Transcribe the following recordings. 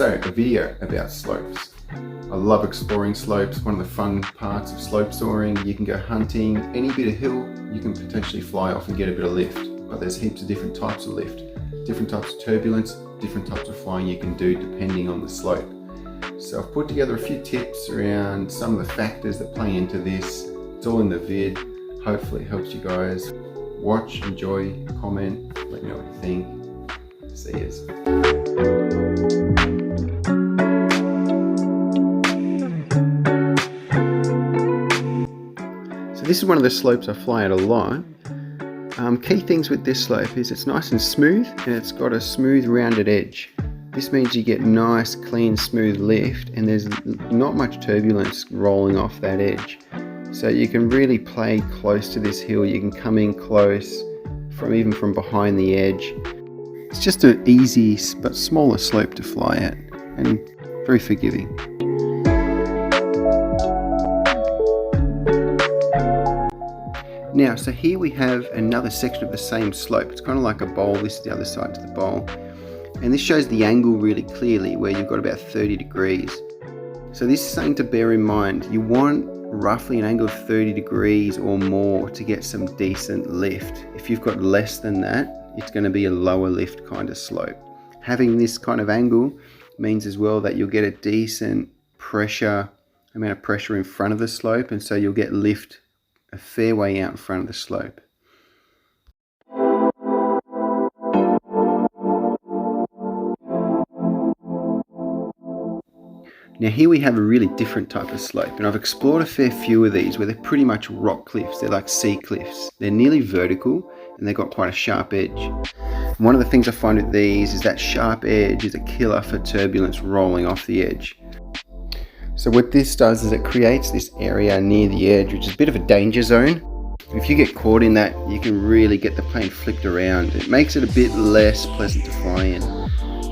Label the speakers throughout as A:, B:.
A: So, a video about slopes. I love exploring slopes. One of the fun parts of slope soaring. You can go hunting, any bit of hill, you can potentially fly off and get a bit of lift. But there's heaps of different types of lift, different types of turbulence, different types of flying you can do depending on the slope. So I've put together a few tips around some of the factors that play into this. It's all in the vid. Hopefully it helps you guys. Watch, enjoy, comment, let me know what you think. See yous. So this is one of the slopes I fly at a lot. Key things with this slope is it's nice and smooth, and it's got a smooth rounded edge. This means you get nice, clean, smooth lift, and there's not much turbulence rolling off that edge. So you can really play close to this hill. You can come in close, even from behind the edge. It's just an easy but smaller slope to fly at, and very forgiving. Now, so here we have another section of the same slope. It's kind of like a bowl. This is the other side to the bowl. And this shows the angle really clearly, where you've got about 30 degrees. So this is something to bear in mind. You want roughly an angle of 30 degrees or more to get some decent lift. If you've got less than that, it's going to be a lower lift kind of slope. Having this kind of angle means as well that you'll get a decent amount of pressure in front of the slope, and so you'll get lift a fair way out in front of the slope. Now here we have a really different type of slope, and I've explored a fair few of these where they're pretty much rock cliffs. They're like sea cliffs. They're nearly vertical and they've got quite a sharp edge. And one of the things I find with these is that sharp edge is a killer for turbulence rolling off the edge. So what this does is it creates this area near the edge, which is a bit of a danger zone. If you get caught in that, you can really get the plane flipped around. It makes it a bit less pleasant to fly in.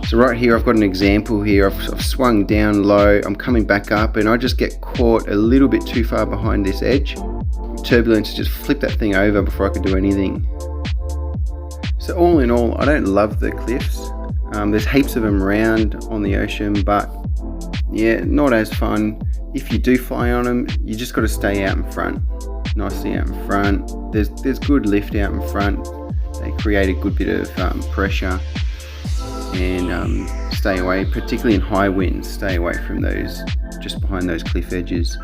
A: So right here I've got an example here. I've swung down low, I'm coming back up, and I just get caught a little bit too far behind this edge. Turbulence just flipped that thing over before I could do anything. So all in all, I don't love the cliffs. There's heaps of them around on the ocean, but yeah, not as fun. If you do fly on them, you just got to stay out in front, nicely out in front. There's good lift out in front. They create a good bit of pressure. And stay away, particularly in high winds, stay away from those, just behind those cliff edges.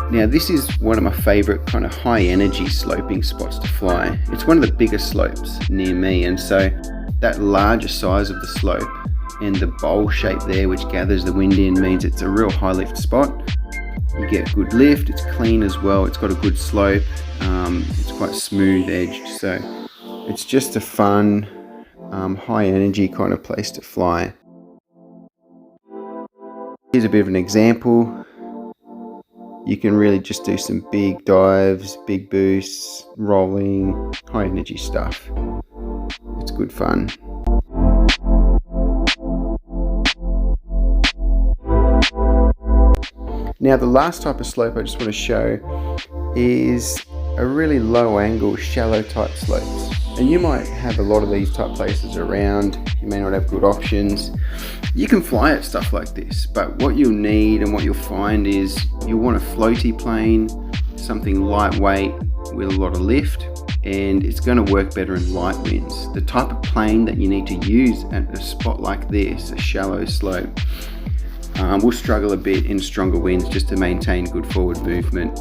A: Now this is one of my favourite kind of high energy sloping spots to fly. It's one of the biggest slopes near me, and so that larger size of the slope and the bowl shape there which gathers the wind in means it's a real high lift spot. You get good lift, it's clean as well, it's got a good slope, it's quite smooth edged, so it's just a fun, high energy kind of place to fly. Here's a bit of an example. You can really just do some big dives, big boosts, rolling, high energy stuff. It's good fun. Now the last type of slope I just want to show is a really low angle, shallow type slopes. And you might have a lot of these type places around, you may not have good options. You can fly at stuff like this, but what you'll need and what you'll find is you'll want a floaty plane, something lightweight with a lot of lift, and it's going to work better in light winds. The type of plane that you need to use at a spot like this, a shallow slope, will struggle a bit in stronger winds just to maintain good forward movement.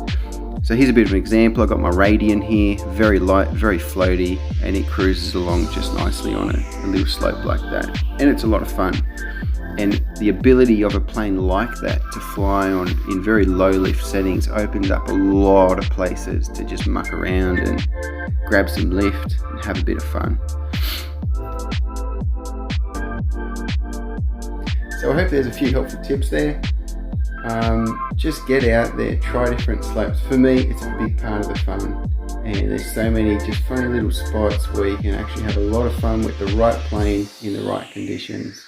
A: So here's a bit of an example. I've got my Radian here, very light, very floaty, and it cruises along just nicely on a little slope like that. And it's a lot of fun. And the ability of a plane like that to fly on in very low lift settings opens up a lot of places to just muck around and grab some lift and have a bit of fun. So I hope there's a few helpful tips there. Just get out there, try different slopes. For me, it's a big part of the fun. And there's so many just funny little spots where you can actually have a lot of fun with the right plane in the right conditions.